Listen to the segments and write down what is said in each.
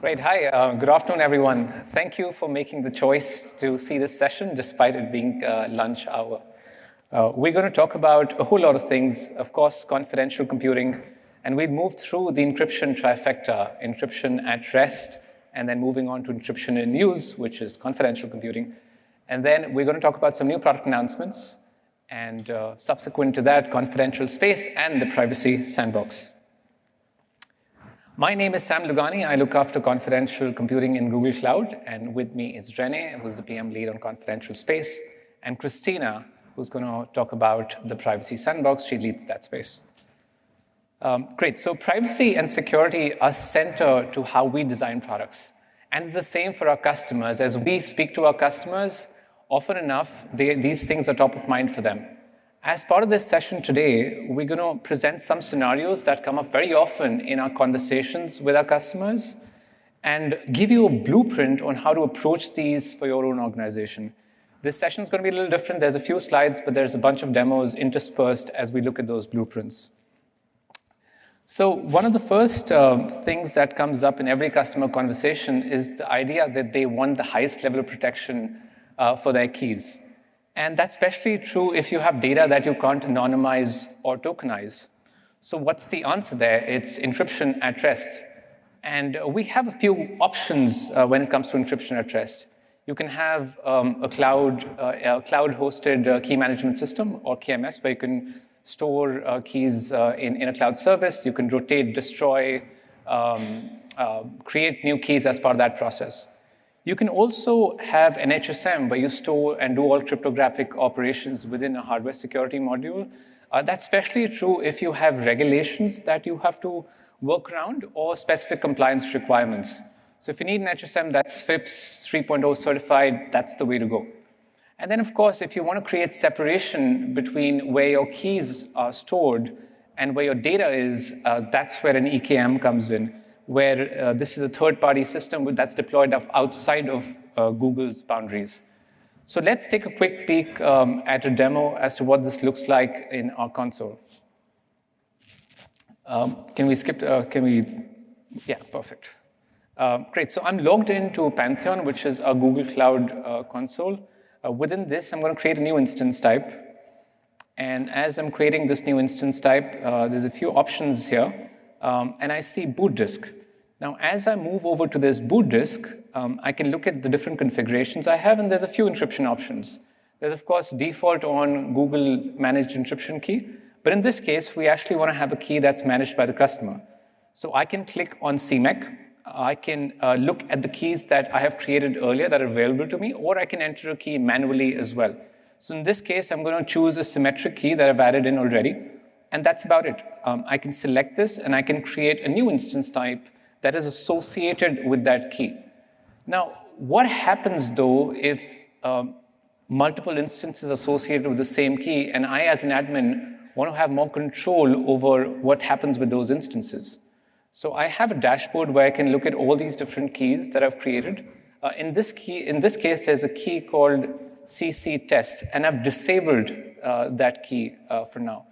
Great. Hi. Good afternoon, everyone. Thank you for making the choice to see this session, despite it being lunch hour. We're going to talk about a whole lot of things, of course, confidential computing, and we've moved through the encryption trifecta, encryption at rest, and then moving on to encryption in use, which is confidential computing. And then we're going to talk about some new product announcements, and subsequent to that, confidential space and the privacy sandbox. My name is Sam Lugani. I look after confidential computing in Google Cloud, and with me is Rene, who's the PM lead on confidential space, and Christina, who's going to talk about the privacy sandbox. She leads that space. Great. So privacy and security are center to how we design products. And it's the same for our customers. As we speak to our customers, often enough, these things are top of mind for them. As part of this session today, we're going to present some scenarios that come up very often in our conversations with our customers and give you a blueprint on how to approach these for your own organization. This session is going to be a little different. There's a few slides, but there's a bunch of demos interspersed as we look at those blueprints. So one of the first things that comes up in every customer conversation is the idea that they want the highest level of protection for their keys. And that's especially true if you have data that you can't anonymize or tokenize. So what's the answer there? It's encryption at rest. And we have a few options when it comes to encryption at rest. You can have a cloud-hosted key management system, or KMS, where you can store keys in a cloud service. You can rotate, destroy, create new keys as part of that process. You can also have an HSM where you store and do all cryptographic operations within a hardware security module. That's especially true if you have regulations that you have to work around or specific compliance requirements. So if you need an HSM that's FIPS 3.0 certified, that's the way to go. And then, of course, if you want to create separation between where your keys are stored and where your data is, that's where an EKM comes in, where this is a third-party system that's deployed outside of Google's boundaries. So let's take a quick peek at a demo as to what this looks like in our console. Can we skip? Yeah, perfect. Great. So I'm logged into Pantheon, which is our Google Cloud console. Within this, I'm going to create a new instance type. And as I'm creating this new instance type, there's a few options here. And I see boot disk. Now, as I move over to this boot disk, I can look at the different configurations I have, and there's a few encryption options. There's, of course, default on Google managed encryption key. But in this case, we actually want to have a key that's managed by the customer. So I can click on CMEC. I can look at the keys that I have created earlier that are available to me, or I can enter a key manually as well. So in this case, I'm going to choose a symmetric key that I've added in already. And that's about it. I can select this, and I can create a new instance type that is associated with that key. Now, what happens, though, if multiple instances associated with the same key, and I, as an admin, want to have more control over what happens with those instances? So I have a dashboard where I can look at all these different keys that I've created. In this case, there's a key called CC test, and I've disabled that key for now.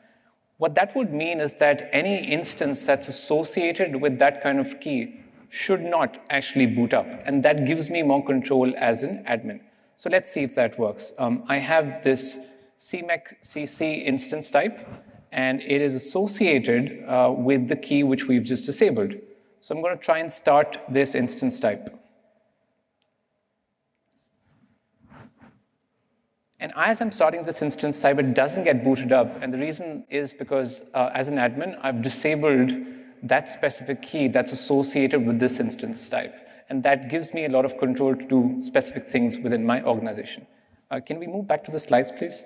What that would mean is that any instance that's associated with that kind of key should not actually boot up, and that gives me more control as an admin. So let's see if that works. I have this CMEC CC instance type, and it is associated with the key which we've just disabled. So I'm going to try and start this instance type. And as I'm starting this instance type, it doesn't get booted up. And the reason is because as an admin, I've disabled that specific key that's associated with this instance type. And that gives me a lot of control to do specific things within my organization. Can we move back to the slides, please?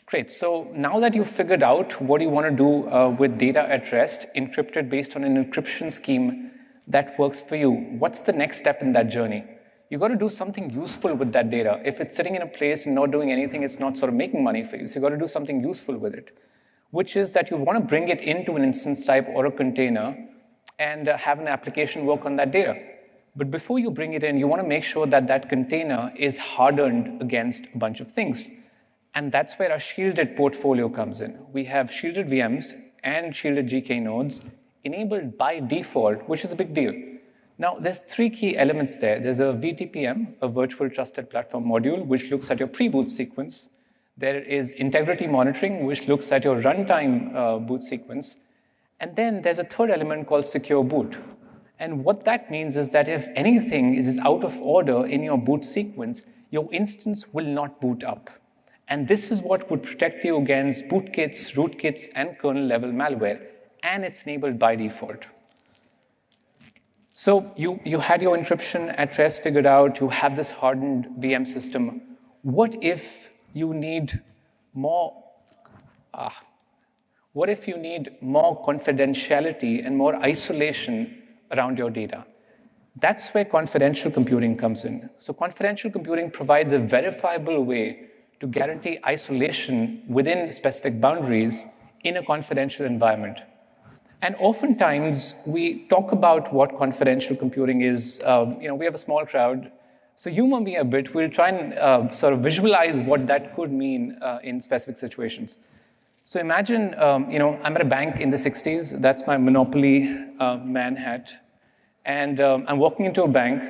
Great. So now that you've figured out what you want to do with data at rest, encrypted based on an encryption scheme that works for you, what's the next step in that journey? You've got to do something useful with that data. If it's sitting in a place and not doing anything, it's not sort of making money for you. So you've got to do something useful with it, which is that you want to bring it into an instance type or a container and have an application work on that data. But before you bring it in, you want to make sure that that container is hardened against a bunch of things. And that's where our shielded portfolio comes in. We have shielded VMs and shielded GK nodes enabled by default, which is a big deal. Now, there's 3 key elements there. There's a VTPM, a Virtual Trusted Platform module, which looks at your pre-boot sequence. There is integrity monitoring, which looks at your runtime boot sequence. And then there's a third element called secure boot. And what that means is that if anything is out of order in your boot sequence, your instance will not boot up. And this is what would protect you against bootkits, rootkits, and kernel-level malware. And it's enabled by default. So you had your encryption at rest figured out. You have this hardened VM system. What if you need more confidentiality and more isolation around your data? That's where confidential computing comes in. So confidential computing provides a verifiable way to guarantee isolation within specific boundaries in a confidential environment. And oftentimes, we talk about what confidential computing is. We have a small crowd, so humor me a bit. We'll try and sort of visualize what that could mean in specific situations. So imagine, I'm at a bank in the 60s. That's my Monopoly man hat. And I'm walking into a bank.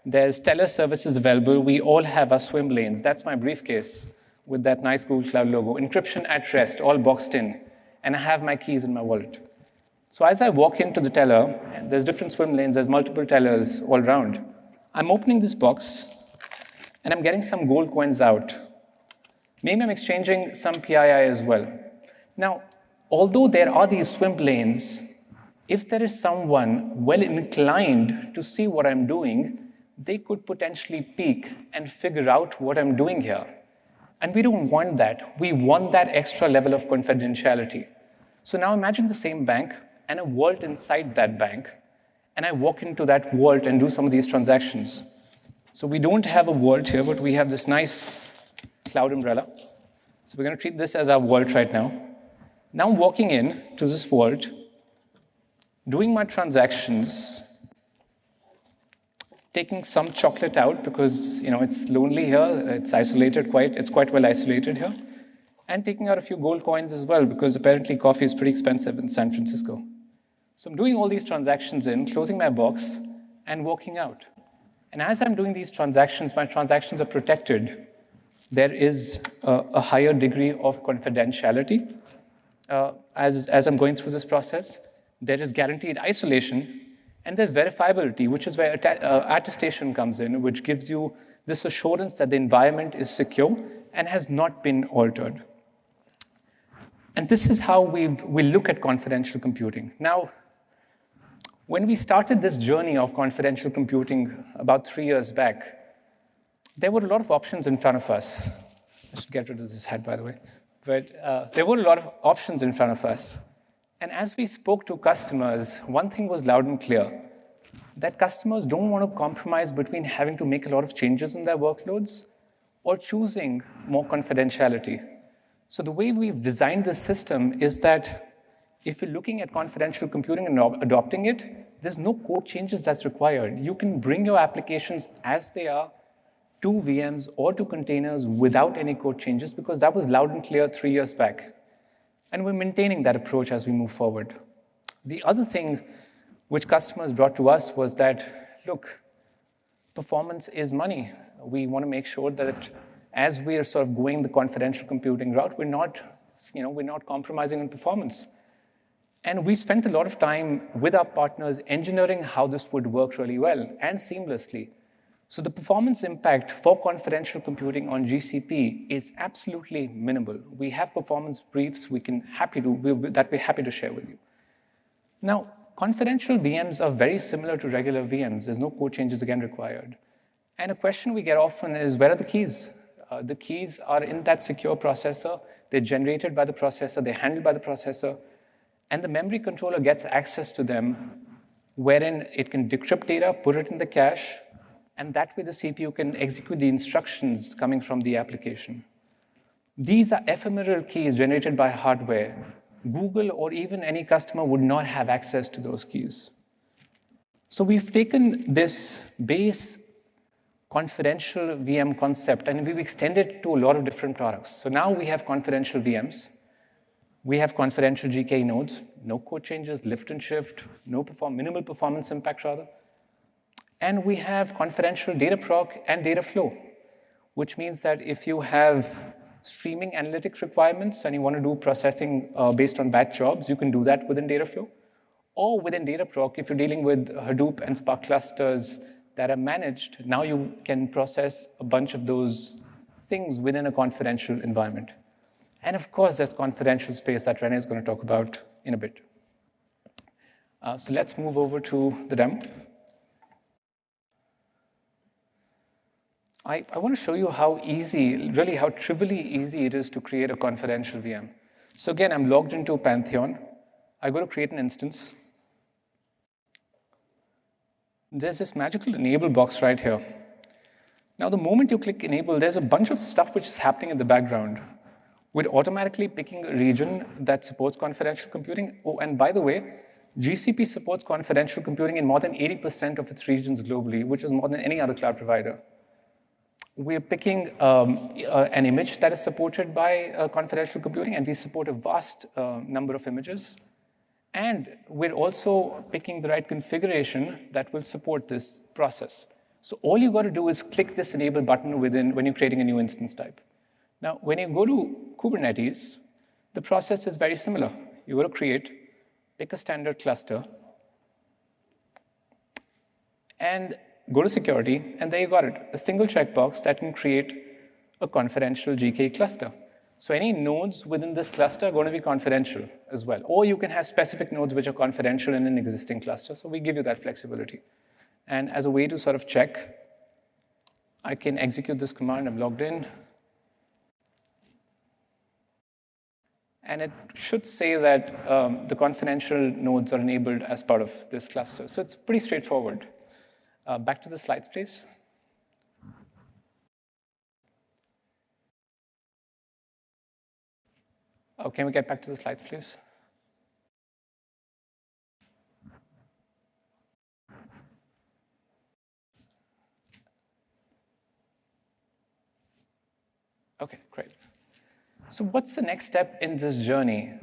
There's teller services available. We all have our swim lanes. That's my briefcase with that nice Google Cloud logo. Encryption at rest, all boxed in. And I have my keys in my wallet. So as I walk into the teller, there's different swim lanes, there's multiple tellers all around. I'm opening this box, and I'm getting some gold coins out. Maybe I'm exchanging some PII as well. Now, although there are these swim lanes, if there is someone well inclined to see what I'm doing, they could potentially peek and figure out what I'm doing here. And we don't want that. We want that extra level of confidentiality. So now imagine the same bank and a vault inside that bank, and I walk into that vault and do some of these transactions. So we don't have a vault here, but we have this nice cloud umbrella. So we're going to treat this as our vault right now. Now I'm walking in to this vault, doing my transactions, taking some chocolate out because it's lonely here, it's isolated it's quite well isolated here, and taking out a few gold coins as well because apparently coffee is pretty expensive in San Francisco. So I'm doing all these transactions closing my box, and walking out. And as I'm doing these transactions, my transactions are protected. There is a higher degree of confidentiality. As I'm going through this process, there is guaranteed isolation, and there's verifiability, which is where attestation comes in, which gives you this assurance that the environment is secure and has not been altered. And this is how we look at confidential computing. Now, when we started this journey of confidential computing about 3 years back, there were a lot of options in front of us. I should get rid of this hat, by the way. But there were a lot of options in front of us. And as we spoke to customers, one thing was loud and clear, that customers don't want to compromise between having to make a lot of changes in their workloads or choosing more confidentiality. So the way we've designed this system is that if you're looking at confidential computing and adopting it, there's no code changes that's required. You can bring your applications as they are to VMs or to containers without any code changes because that was loud and clear 3 years back. And we're maintaining that approach as we move forward. The other thing which customers brought to us was that, look, performance is money. We want to make sure that as we are sort of going the confidential computing route, we're not compromising on performance. And we spent a lot of time with our partners engineering how this would work really well and seamlessly. So the performance impact for confidential computing on GCP is absolutely minimal. We have performance briefs that we're happy to share with you. Now, confidential VMs are very similar to regular VMs. There's no code changes again required. And a question we get often is, where are the keys? The keys are in that secure processor. They're generated by the processor. They're handled by the processor. And the memory controller gets access to them, wherein it can decrypt data, put it in the cache, and that way the CPU can execute the instructions coming from the application. These are ephemeral keys generated by hardware. Google or even any customer would not have access to those keys. So we've taken this base confidential VM concept and we've extended it to a lot of different products. So now we have confidential VMs. We have confidential GK nodes, no code changes, lift and shift, minimal performance impact rather. And we have confidential data proc and data flow, which means that if you have streaming analytics requirements and you want to do processing based on batch jobs, you can do that within data flow. Or within data proc, if you're dealing with Hadoop and Spark clusters that are managed, now you can process a bunch of those things within a confidential environment. And of course, there's confidential space that Rene is going to talk about in a bit. So let's move over to the demo. I want to show you how easy, really how trivially easy it is to create a confidential VM. So again, I'm logged into Pantheon. I go to create an instance. There's this magical enable box right here. Now, the moment you click enable, there's a bunch of stuff which is happening in the background. We're automatically picking a region that supports confidential computing. Oh, and by the way, GCP supports confidential computing in more than 80% of its regions globally, which is more than any other cloud provider. We're picking an image that is supported by confidential computing, and we support a vast number of images. And we're also picking the right configuration that will support this process. So all you got to do is click this enable button when you're creating a new instance type. Now, when you go to Kubernetes, the process is very similar. You go to create, pick a standard cluster, and go to security, and there you got it, a single checkbox that can create a confidential GK cluster. So any nodes within this cluster are going to be confidential as well. Or you can have specific nodes which are confidential in an existing cluster. So we give you that flexibility. And as a way to sort of check, I can execute this command. I'm logged in. And it should say that the confidential nodes are enabled as part of this cluster. So it's pretty straightforward. Back to the slides, please. Oh, can we get back to the slides, please? OK, great. So what's the next step in this journey?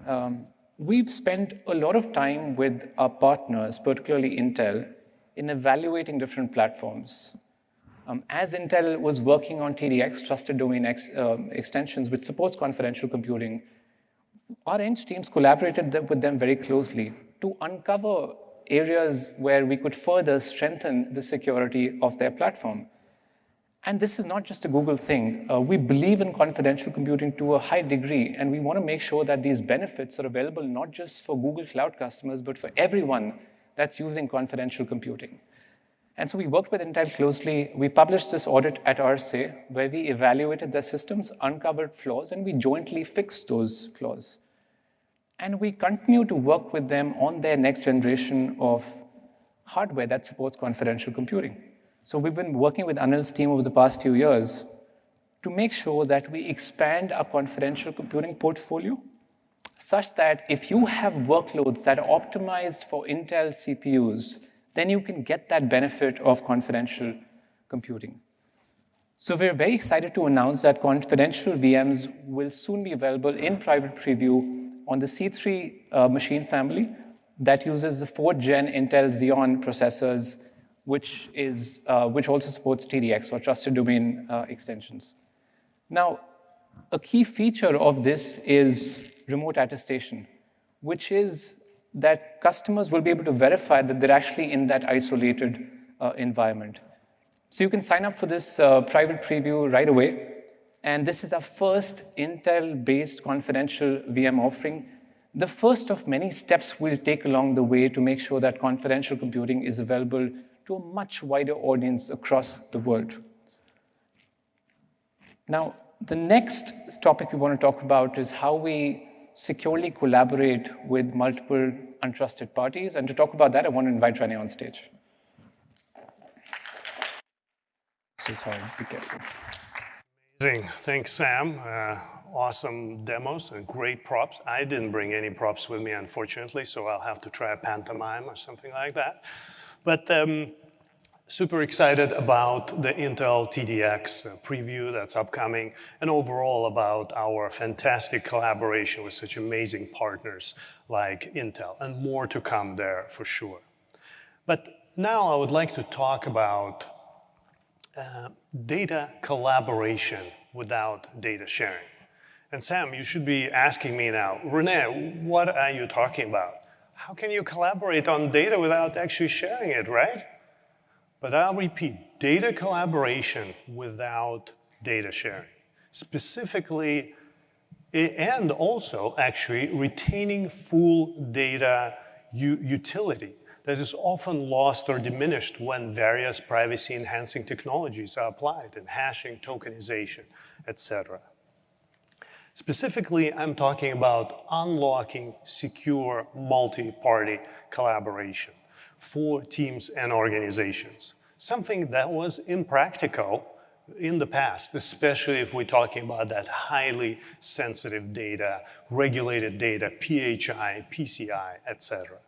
We've spent a lot of time with our partners, particularly Intel, in evaluating different platforms. As Intel was working on TDX, Trusted Domain Extensions, which supports confidential computing, our eng teams collaborated with them very closely to uncover areas where we could further strengthen the security of their platform. And this is not just a Google thing. We believe in confidential computing to a high degree, and we want to make sure that these benefits are available not just for Google Cloud customers, but for everyone that's using confidential computing. And so we worked with Intel closely. We published this audit at RSA, where we evaluated their systems, uncovered flaws, and we jointly fixed those flaws. And we continue to work with them on their next generation of hardware that supports confidential computing. So we've been working with Anil's team over the past few years to make sure that we expand our confidential computing portfolio such that if you have workloads that are optimized for Intel CPUs, then you can get that benefit of confidential computing. So we're very excited to announce that confidential VMs will soon be available in private preview on the C3 machine family that uses the 4th gen Intel Xeon processors, which also supports TDX, or Trusted Domain Extensions. Now, a key feature of this is remote attestation, which is that customers will be able to verify that they're actually in that isolated environment. So you can sign up for this private preview right away. And this is our first Intel-based confidential VM offering, the first of many steps we'll take along the way to make sure that confidential computing is available to a much wider audience across the world. Now, the next topic we want to talk about is how we securely collaborate with multiple untrusted parties. And to talk about that, I want to invite Rene on stage. This is how, be careful. Amazing. Thanks, Sam. Awesome demos and great props. I didn't bring any props with me, unfortunately, so I'll have to try a pantomime or something like that. But Super excited about the Intel TDX preview that's upcoming, and overall about our fantastic collaboration with such amazing partners like Intel, and more to come there for sure. But now I would like to talk about data collaboration without data sharing. And Sam, you should be asking me now, Rene, what are you talking about? How can you collaborate on data without actually sharing it, right? But I'll repeat, data collaboration without data sharing. Specifically, and also actually retaining full data utility that is often lost or diminished when various privacy-enhancing technologies are applied in hashing, tokenization, etc. Specifically, I'm talking about unlocking secure multi-party collaboration for teams and organizations. Something that was impractical in the past, especially if we're talking about that highly sensitive data, regulated data, PHI, PCI, etc.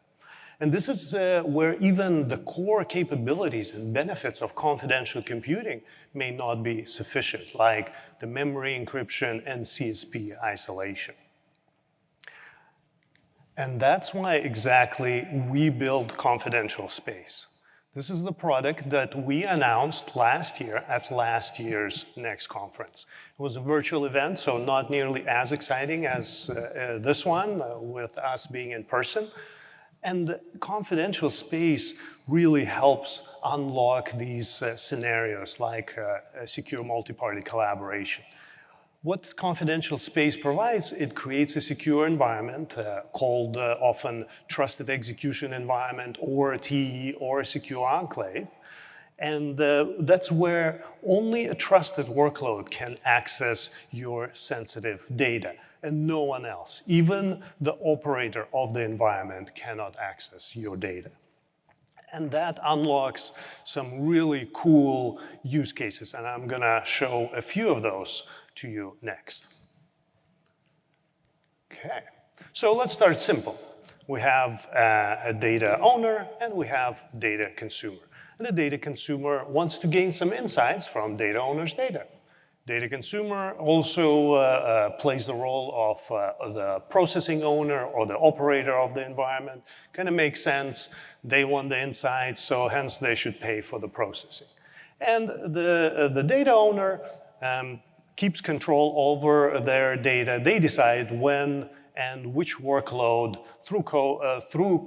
And this is where even the core capabilities and benefits of confidential computing may not be sufficient, like the memory encryption and CSP isolation. And that's why exactly we build Confidential Space. This is the product that we announced last year at last year's Next conference. It was a virtual event, so not nearly as exciting as this one, with us being in person. And Confidential Space really helps unlock these scenarios like secure multi-party collaboration. What Confidential Space provides, it creates a secure environment called often Trusted Execution Environment or TE or a secure enclave. And that's where only a trusted workload can access your sensitive data and no one else. Even the operator of the environment cannot access your data. And that unlocks some really cool use cases, and I'm gonna show a few of those to you next. Okay, so let's start simple. We have a data owner and we have data consumer. And the data consumer wants to gain some insights from data owner's data. Data consumer also plays the role of the processing owner or the operator of the environment. Kind of makes sense. They want the insights, so hence they should pay for the processing. And the data owner keeps control over their data. They decide when and which workload through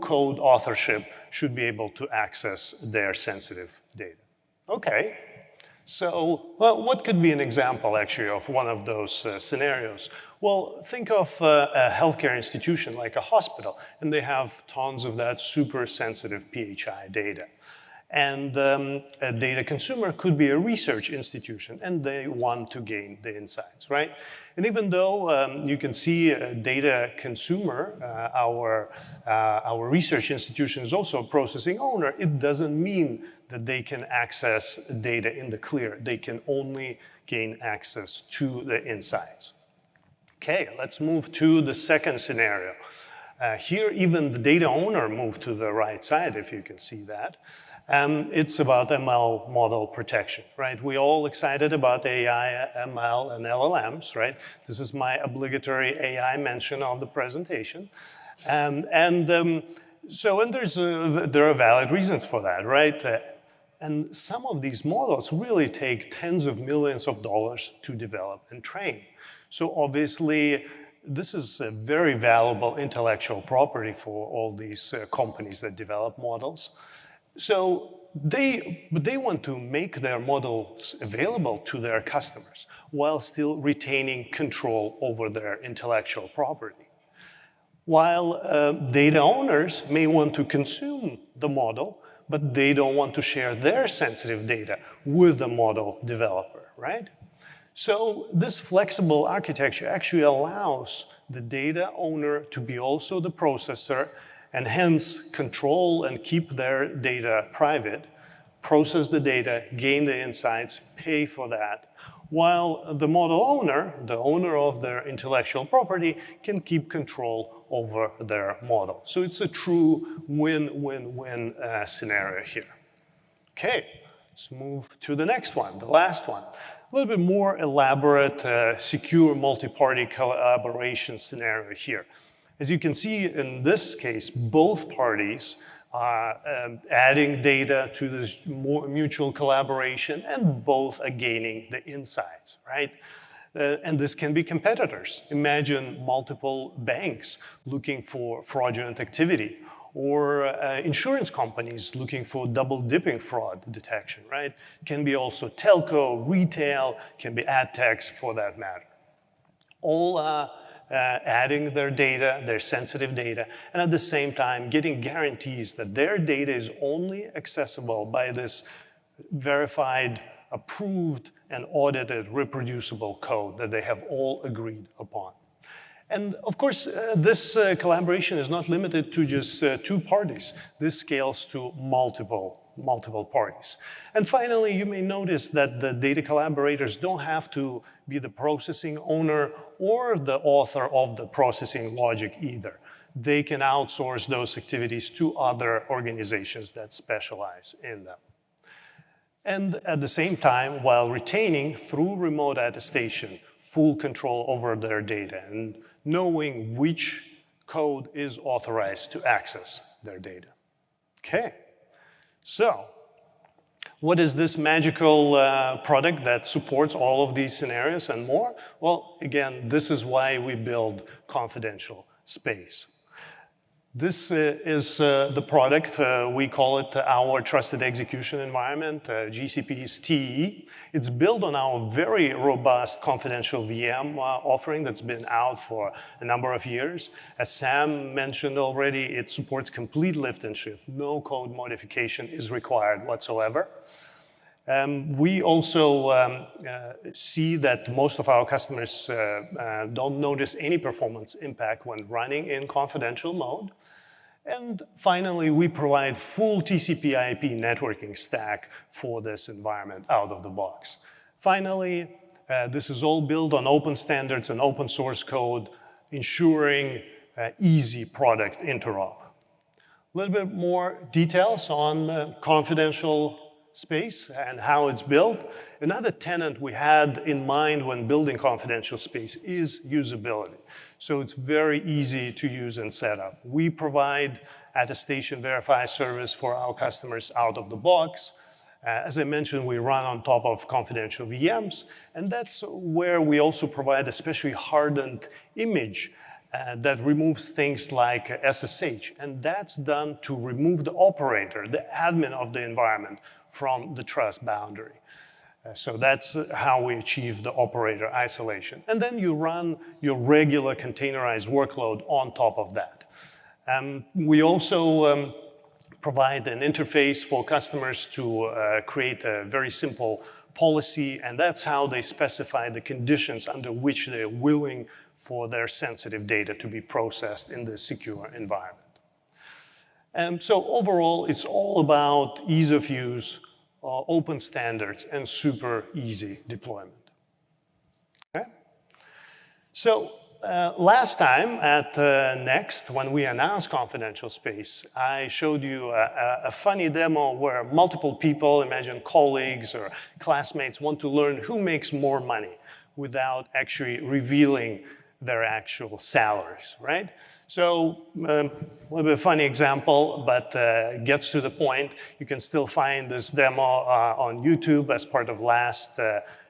code authorship should be able to access their sensitive data. Okay. So, well, what could be an example, actually, of one of those scenarios? Well, think of a healthcare institution like a hospital, and they have tons of that super sensitive PHI data. And a data consumer could be a research institution, and they want to gain the insights, right? And even though you can see a data consumer, our research institution is also a processing owner, it doesn't mean that they can access data in the clear. They can only gain access to the insights. Okay, let's move to the second scenario. Here, even the data owner moved to the right side, if you can see that. It's about ML model protection, right? We're all excited about AI, ML, and LLMs, right? This is my obligatory AI mention of the presentation. There are valid reasons for that, right? And some of these models really take tens of millions of dollars to develop and train. So obviously, this is a very valuable intellectual property for all these companies that develop models. So they want to make their models available to their customers while still retaining control over their intellectual property. While data owners may want to consume the model, but they don't want to share their sensitive data with the model developer, right? So this flexible architecture actually allows the data owner to be also the processor and hence control and keep their data private, process the data, gain the insights, pay for that, while the model owner, the owner of their intellectual property, can keep control over their model. So it's a true win-win-win scenario here. Okay, Let's move to the next one, the last one. A little bit more elaborate, secure multi-party collaboration scenario here. As you can see in this case, both parties are adding data to this more mutual collaboration, and both are gaining the insights, right? And this can be competitors. Imagine multiple banks looking for fraudulent activity, or insurance companies looking for double-dipping fraud detection, right? Can be also telco, retail, can be ad techs for that matter. All adding their data, their sensitive data, and at the same time getting guarantees that their data is only accessible by this verified, approved, and audited reproducible code that they have all agreed upon. And of course, this collaboration is not limited to just two parties. This scales to multiple parties. And finally, you may notice that the data collaborators don't have to be the processing owner or the author of the processing logic either. They can outsource those activities to other organizations that specialize in them. And at the same time, while retaining, through remote attestation, full control over their data and knowing which code is authorized to access their data. Okay, so what is this magical product that supports all of these scenarios and more? Well, again, this is why we build confidential space. This is the product, we call it our trusted execution environment, GCP's TE. It's built on our very robust confidential VM offering that's been out for a number of years. As Sam mentioned already, it supports complete lift and shift. No code modification is required whatsoever. We also see that most of our customers don't notice any performance impact when running in confidential mode. And finally, we provide full TCP/IP networking stack for this environment out of the box. Finally, this is all built on open standards and open source code, ensuring easy product interop. A little bit more details on confidential space and how it's built. Another tenet we had in mind when building confidential space is usability. So it's very easy to use and set up. We provide attestation verify service for our customers out of the box. As I mentioned, we run on top of confidential VMs, and that's where we also provide a specially hardened image that removes things like SSH, and that's done to remove the operator, the admin of the environment, from the trust boundary. So that's how we achieve the operator isolation. And then you run your regular containerized workload on top of that. We also provide an interface for customers to create a very simple policy, and that's how they specify the conditions under which they're willing for their sensitive data to be processed in this secure environment. And so overall, it's all about ease of use, open standards, and super easy deployment. Okay? So last time at Next, when we announced confidential space, I showed you a funny demo where multiple people, imagine colleagues or classmates, want to learn who makes more money without actually revealing their actual salaries, right? So a little bit funny example, but gets to the point. You can still find this demo on YouTube as part of last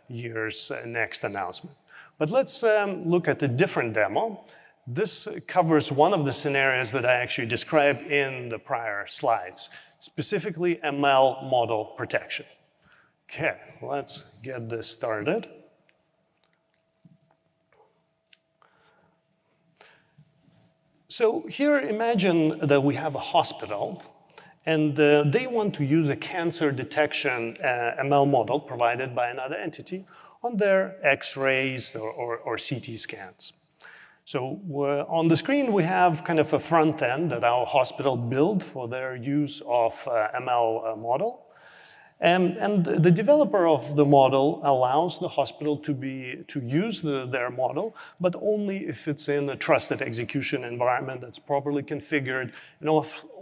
year's Next announcement. But let's look at a different demo. This covers one of the scenarios that I actually described in the prior slides, specifically ML model protection. Okay, let's get this started. So here, imagine that we have a hospital, and they want to use a cancer detection ML model provided by another entity on their X-rays or CT scans. So on the screen, we have kind of a front end that our hospital built for their use of ML model. And the developer of the model allows the hospital to use their model, but only if it's in a trusted execution environment that's properly configured, and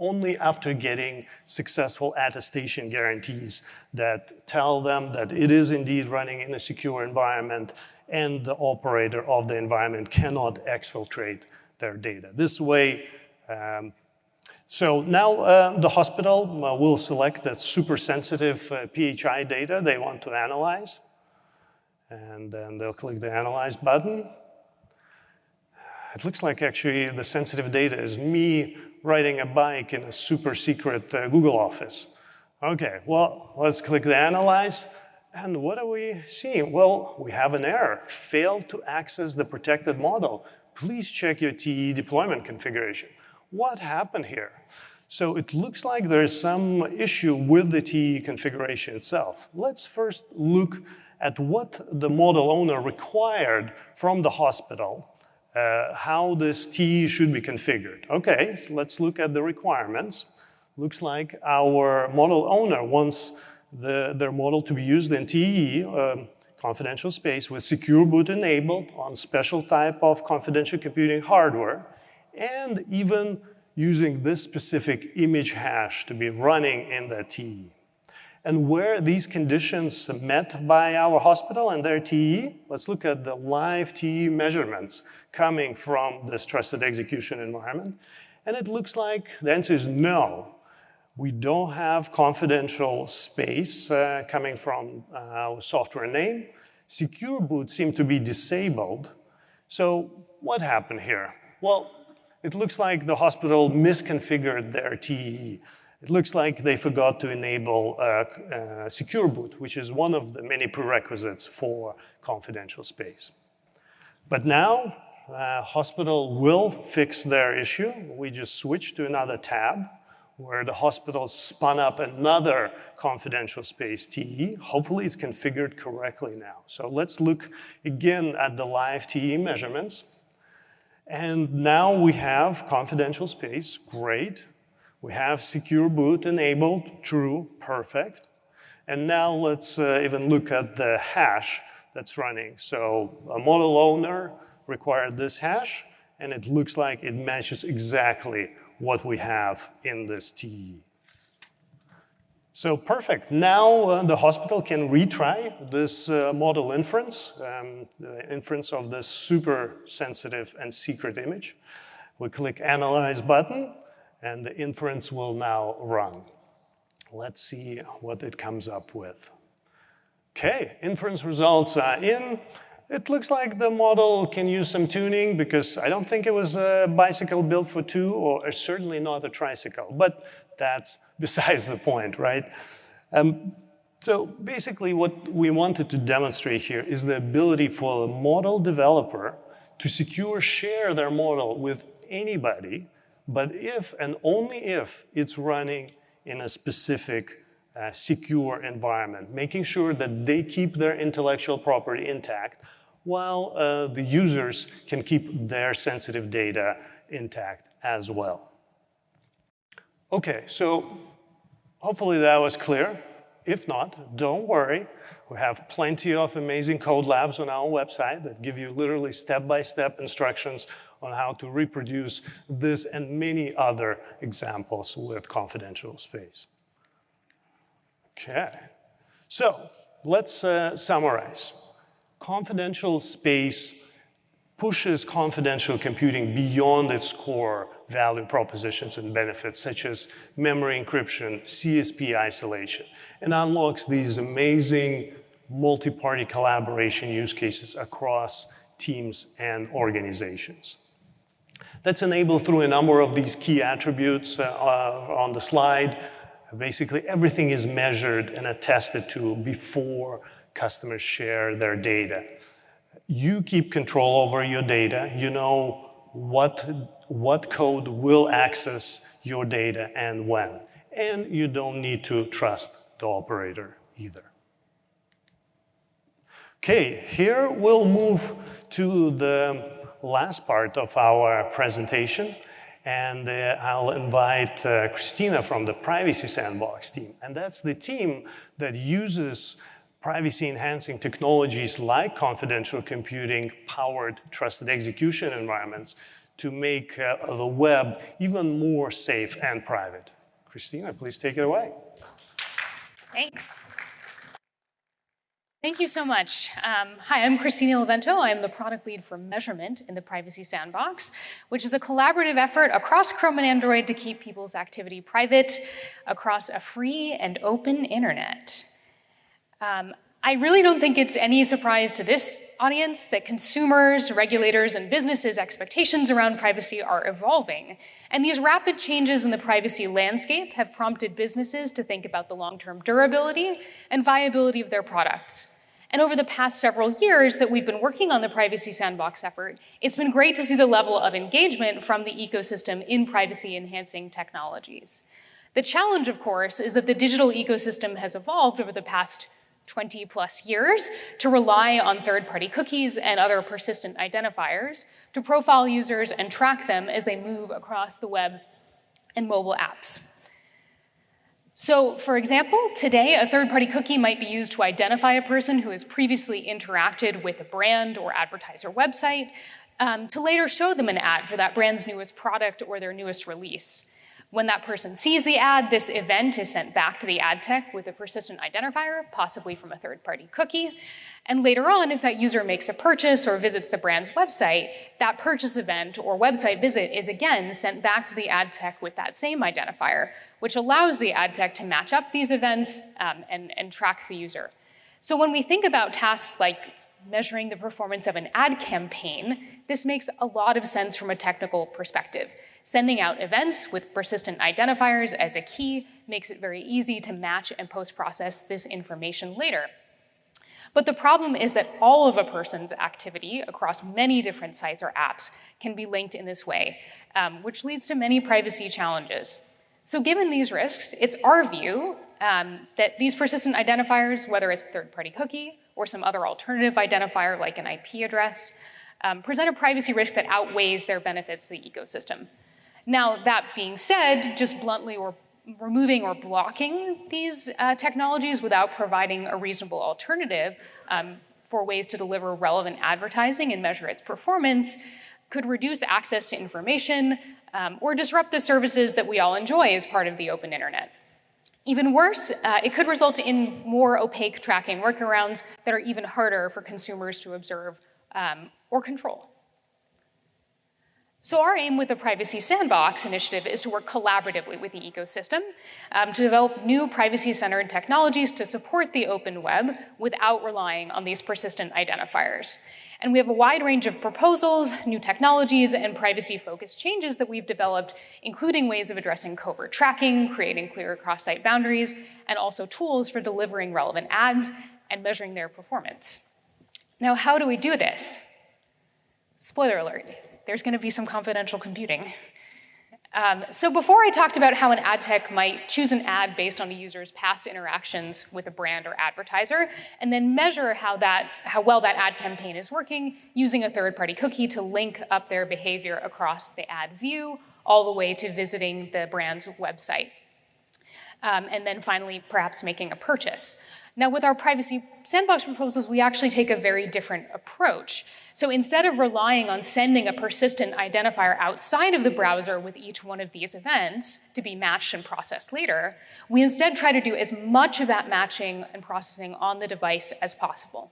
only after getting successful attestation guarantees that tell them that it is indeed running in a secure environment and the operator of the environment cannot exfiltrate their data. This way, so now the hospital will select that super sensitive PHI data they want to analyze. And then they'll click the Analyze button. It looks like actually the sensitive data is me riding a bike in a super secret Google office. Okay, well, let's click the Analyze. And what are we seeing? Well, we have an error. Failed to access the protected model. Please check your TE deployment configuration. What happened here? So it looks like there's some issue with the TE configuration itself. Let's first look at what the model owner required from the hospital, how this TE should be configured. Okay, so let's look at the requirements. Looks like our model owner wants their model to be used in TE, confidential space, with secure boot enabled on special type of confidential computing hardware, and even using this specific image hash to be running in the TE. And where these conditions met by our hospital and their TE, let's look at the live TE measurements coming from this trusted execution environment. And it looks like the answer is no. We don't have confidential space coming from our software name. Secure boot seemed to be disabled. So what happened here? Well, it looks like the hospital misconfigured their TE. It looks like they forgot to enable secure boot, which is one of the many prerequisites for confidential space. But now, hospital will fix their issue. We just switch to another tab where the hospital spun up another confidential space TE. Hopefully it's configured correctly now. So let's look again at the live TE measurements. And now we have confidential space, great. We have secure boot enabled, true, perfect. And now let's even look at the hash that's running. So a model owner required this hash, and it looks like it matches exactly what we have in this TE. So perfect. Now the hospital can retry this model inference, the inference of this super sensitive and secret image. We click Analyze button, and the inference will now run. Let's see what it comes up with. Okay, inference results are in. It looks like the model can use some tuning because I don't think it was a bicycle built for two, or certainly not a tricycle, but that's besides the point, right? So basically what we wanted to demonstrate here is the ability for a model developer to share their model with anybody, but if and only if it's running in a specific secure environment, making sure that they keep their intellectual property intact while the users can keep their sensitive data intact as well. Okay, so hopefully that was clear. If not, don't worry. We have plenty of amazing code labs on our website that give you literally step-by-step instructions on how to reproduce this and many other examples with confidential space. Okay, so let's summarize. Confidential space pushes confidential computing beyond its core value propositions and benefits, such as memory encryption, CSP isolation, and unlocks these amazing multi-party collaboration use cases across teams and organizations. That's enabled through a number of these key attributes on the slide. Basically, everything is measured and attested to before customers share their data. You keep control over your data. You know what code will access your data and when. And you don't need to trust the operator either. Okay, here we'll move to the last part of our presentation. And I'll invite Christina from the Privacy Sandbox team. And that's the team that uses privacy-enhancing technologies like confidential computing, powered trusted execution environments to make the web even more safe and private. Christina, please take it away. Thanks. Thank you so much. Hi, I'm Christina Ilvento. I'm the product lead for measurement in the Privacy Sandbox, which is a collaborative effort across Chrome and Android to keep people's activity private across a free and open internet. I really don't think it's any surprise to this audience that consumers, regulators, and businesses' expectations around privacy are evolving. And these rapid changes in the privacy landscape have prompted businesses to think about the long-term durability and viability of their products. And over the past several years that we've been working on the Privacy Sandbox effort, it's been great to see the level of engagement from the ecosystem in privacy-enhancing technologies. The challenge, of course, is that the digital ecosystem has evolved over the past 20 plus years to rely on third-party cookies and other persistent identifiers to profile users and track them as they move across the web and mobile apps. So, for example, today a third-party cookie might be used to identify a person who has previously interacted with a brand or advertiser website to later show them an ad for that brand's newest product or their newest release. When that person sees the ad, this event is sent back to the ad tech with a persistent identifier, possibly from a third-party cookie. And later on, if that user makes a purchase or visits the brand's website, that purchase event or website visit is again sent back to the ad tech with that same identifier, which allows the ad tech to match up these events and track the user. So when we think about tasks like measuring the performance of an ad campaign, this makes a lot of sense from a technical perspective. Sending out events with persistent identifiers as a key makes it very easy to match and post-process this information later. But the problem is that all of a person's activity across many different sites or apps can be linked in this way, which leads to many privacy challenges. So given these risks, it's our view that these persistent identifiers, whether it's a third-party cookie or some other alternative identifier like an IP address, present a privacy risk that outweighs their benefits to the ecosystem. Now, that being said, just bluntly removing or blocking these technologies without providing a reasonable alternative for ways to deliver relevant advertising and measure its performance could reduce access to information or disrupt the services that we all enjoy as part of the open internet. Even worse, it could result in more opaque tracking workarounds that are even harder for consumers to observe or control. So our aim with the Privacy Sandbox initiative is to work collaboratively with the ecosystem to develop new privacy-centered technologies to support the open web without relying on these persistent identifiers. And we have a wide range of proposals, new technologies, and privacy-focused changes that we've developed, including ways of addressing covert tracking, creating clear cross-site boundaries, and also tools for delivering relevant ads and measuring their performance. Now, how do we do this? Spoiler alert. There's going to be some confidential computing. So before I talked about how an ad tech might choose an ad based on a user's past interactions with a brand or advertiser, and then measure how well that ad campaign is working using a third-party cookie to link up their behavior across the ad view, all the way to visiting the brand's website. And then finally, perhaps making a purchase. Now, with our Privacy Sandbox proposals, we actually take a very different approach. So instead of relying on sending a persistent identifier outside of the browser with each one of these events to be matched and processed later, we instead try to do as much of that matching and processing on the device as possible.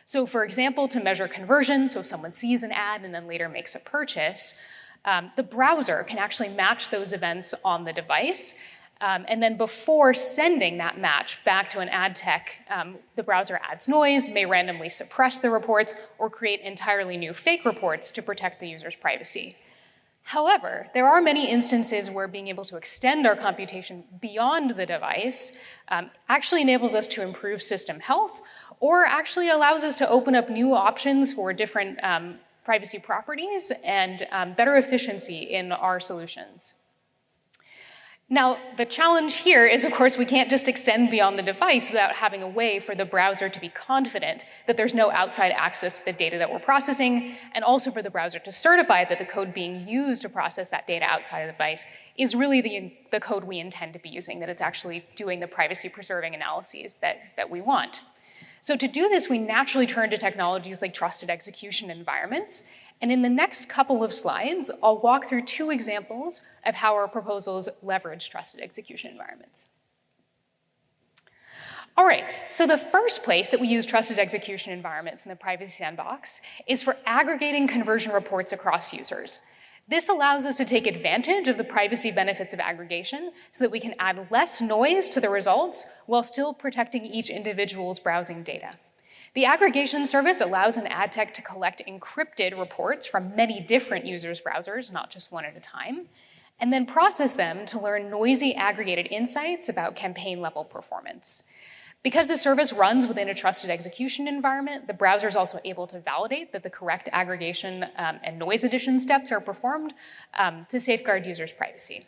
So for example, to measure conversion, so if someone sees an ad and then later makes a purchase, the browser can actually match those events on the device. And then before sending that match back to an ad tech, the browser adds noise, may randomly suppress the reports, or create entirely new fake reports to protect the user's privacy. However, there are many instances where being able to extend our computation beyond the device actually enables us to improve system health, or actually allows us to open up new options for different privacy properties and better efficiency in our solutions. Now, the challenge here is, of course, we can't just extend beyond the device without having a way for the browser to be confident that there's no outside access to the data that we're processing, and also for the browser to certify that the code being used to process that data outside of the device is really the code we intend to be using, that it's actually doing the privacy-preserving analyses that we want. So to do this, we naturally turn to technologies like trusted execution environments. And in the next couple of slides, I'll walk through 2 examples of how our proposals leverage trusted execution environments. All right, so the first place that we use trusted execution environments in the privacy sandbox is for aggregating conversion reports across users. This allows us to take advantage of the privacy benefits of aggregation so that we can add less noise to the results while still protecting each individual's browsing data. The aggregation service allows an ad tech to collect encrypted reports from many different users' browsers, not just one at a time, and then process them to learn noisy aggregated insights about campaign-level performance. Because the service runs within a trusted execution environment, the browser is also able to validate that the correct aggregation and noise addition steps are performed to safeguard users' privacy.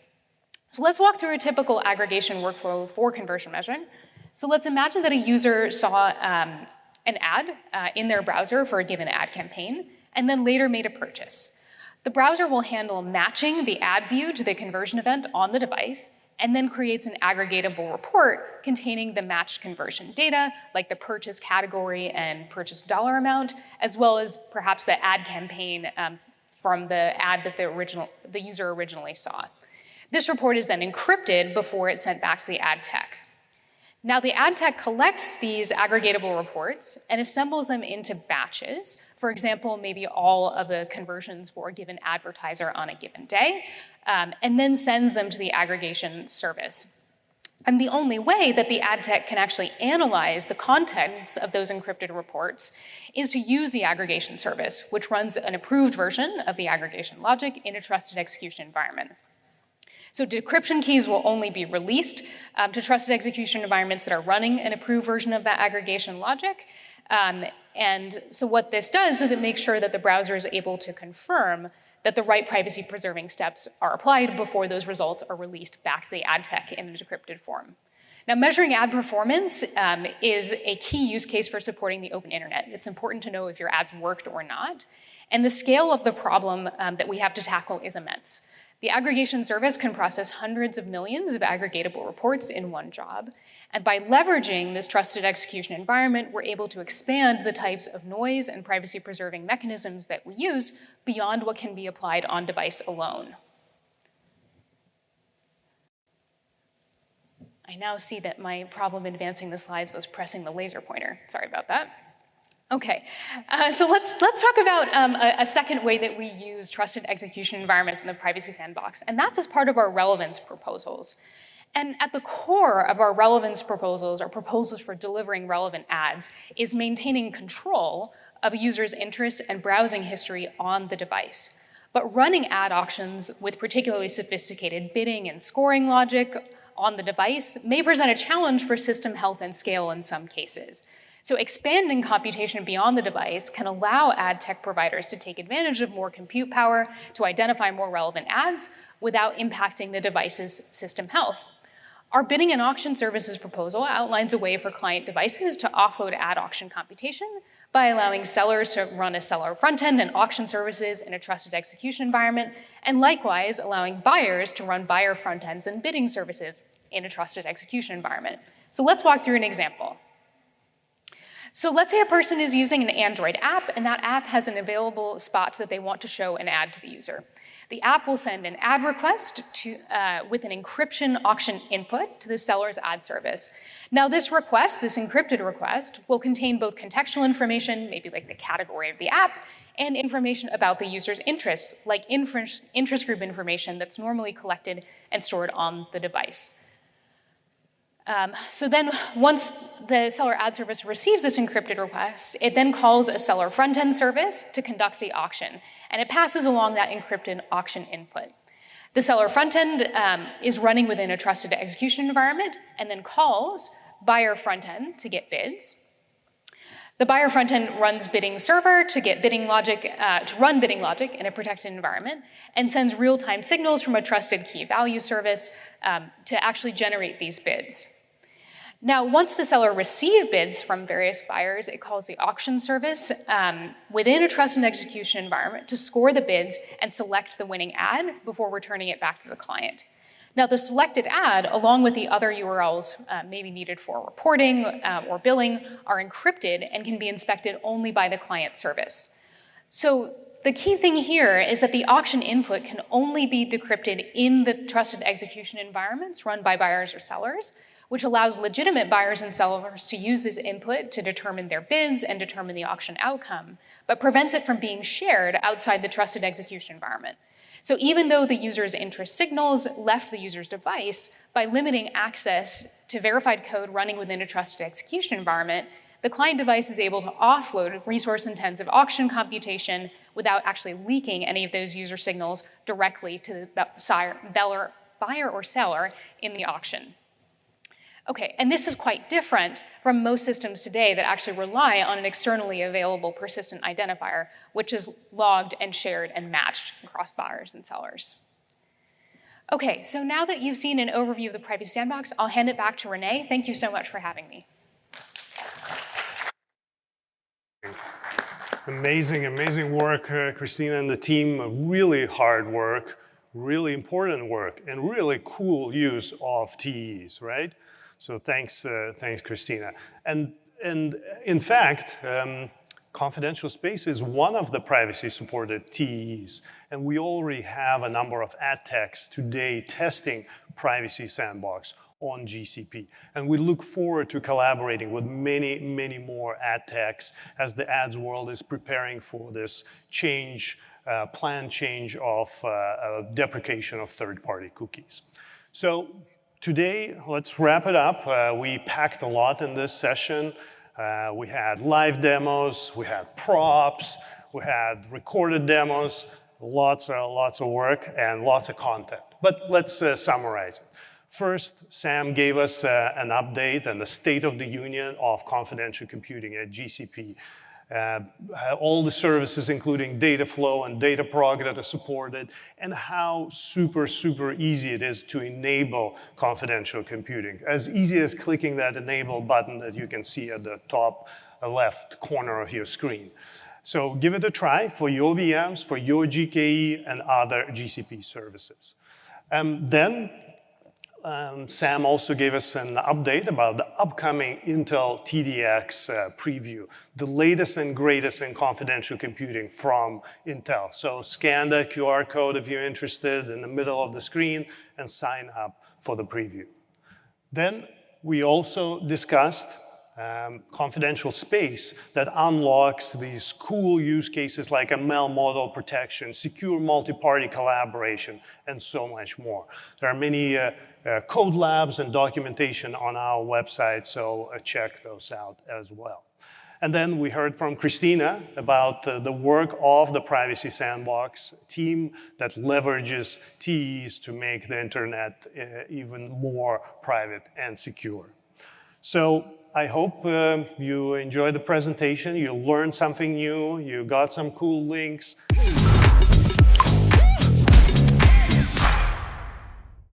So let's walk through a typical aggregation workflow for conversion measurement. So let's imagine that a user saw an ad in their browser for a given ad campaign, and then later made a purchase. The browser will handle matching the ad view to the conversion event on the device, and then creates an aggregatable report containing the matched conversion data, like the purchase category and purchase dollar amount, as well as perhaps the ad campaign from the ad that the user originally saw. This report is then encrypted before it's sent back to the ad tech. Now, the ad tech collects these aggregatable reports and assembles them into batches. For example, maybe all of the conversions for a given advertiser on a given day, and then sends them to the aggregation service. And the only way that the ad tech can actually analyze the contents of those encrypted reports is to use the aggregation service, which runs an approved version of the aggregation logic in a trusted execution environment. So decryption keys will only be released to trusted execution environments that are running an approved version of that aggregation logic. And so what this does is it makes sure that the browser is able to confirm that the right privacy-preserving steps are applied before those results are released back to the ad tech in a decrypted form. Now, measuring ad performance is a key use case for supporting the open internet. It's important to know if your ads worked or not. And the scale of the problem that we have to tackle is immense. The aggregation service can process hundreds of millions of aggregatable reports in one job. And by leveraging this trusted execution environment, we're able to expand the types of noise and privacy-preserving mechanisms that we use beyond what can be applied on device alone. I now see that my problem advancing the slides was pressing the laser pointer. Sorry about that. Okay, so let's talk about a second way that we use trusted execution environments in the privacy sandbox, and that's as part of our relevance proposals. And at the core of our relevance proposals, our proposals for delivering relevant ads, is maintaining control of a user's interests and browsing history on the device. But running ad auctions with particularly sophisticated bidding and scoring logic on the device may present a challenge for system health and scale in some cases. So expanding computation beyond the device can allow ad tech providers to take advantage of more compute power to identify more relevant ads without impacting the device's system health. Our bidding and auction services proposal outlines a way for client devices to offload ad auction computation by allowing sellers to run a seller front-end and auction services in a trusted execution environment, and likewise allowing buyers to run buyer front-ends and bidding services in a trusted execution environment. So let's walk through an example. So let's say a person is using an Android app, and that app has an available spot that they want to show an ad to the user. The app will send an ad request with an encryption auction input to the seller's ad service. Now this request, this encrypted request, will contain both contextual information, maybe like the category of the app, and information about the user's interests, like interest group information that's normally collected and stored on the device. So then once the seller ad service receives this encrypted request, it then calls a seller front-end service to conduct the auction, and it passes along that encrypted auction input. The seller front-end is running within a trusted execution environment and then calls buyer front-end to get bids. The buyer frontend runs bidding server to get bidding logic, to run bidding logic in a protected environment, and sends real-time signals from a trusted key value service to actually generate these bids. Now, once the seller receives bids from various buyers, it calls the auction service within a trusted execution environment to score the bids and select the winning ad before returning it back to the client. Now, the selected ad, along with the other URLs maybe needed for reporting or billing, are encrypted and can be inspected only by the client service. So the key thing here is that the auction input can only be decrypted in the trusted execution environments run by buyers or sellers, which allows legitimate buyers and sellers to use this input to determine their bids and determine the auction outcome, but prevents it from being shared outside the trusted execution environment. So even though the user's interest signals left the user's device, by limiting access to verified code running within a trusted execution environment, the client device is able to offload resource-intensive auction computation without actually leaking any of those user signals directly to the buyer or seller in the auction. Okay, and this is quite different from most systems today that actually rely on an externally available persistent identifier, which is logged and shared and matched across buyers and sellers. Okay, so now that you've seen an overview of the Privacy Sandbox, I'll hand it back to Rene. Thank you so much for having me. Amazing, amazing work, Christina and the team. Really hard work, really important work, and really cool use of TEs, right? So thanks, thanks, Christina. And in fact, confidential space is one of the privacy-supported TEs, and we already have a number of ad techs today testing Privacy Sandbox on GCP. And we look forward to collaborating with many, many more ad techs as the ads world is preparing for this change, planned change of deprecation of third-party cookies. So today, let's wrap it up. We packed a lot in this session. We had live demos, we had props, we had recorded demos, lots of work and lots of content. But let's summarize it. First, Sam gave us an update and the state of the union of confidential computing at GCP. All the services, including data flow and data prog that are supported, and how super, super easy it is to enable confidential computing. As easy as clicking that enable button that you can see at the top left corner of your screen. So give it a try for your VMs, for your GKE and other GCP services. Sam also gave us an update about the upcoming Intel TDX preview, the latest and greatest in confidential computing from Intel. So scan the QR code if you're interested in the middle of the screen and sign up for the preview. Then we also discussed confidential space that unlocks these cool use cases like ML model protection, secure multi-party collaboration, and so much more. There are many code labs and documentation on our website, so check those out as well. And then we heard from Christina about the work of the Privacy Sandbox team that leverages TEs to make the internet even more private and secure. So I hope you enjoyed the presentation, you learned something new, you got some cool links.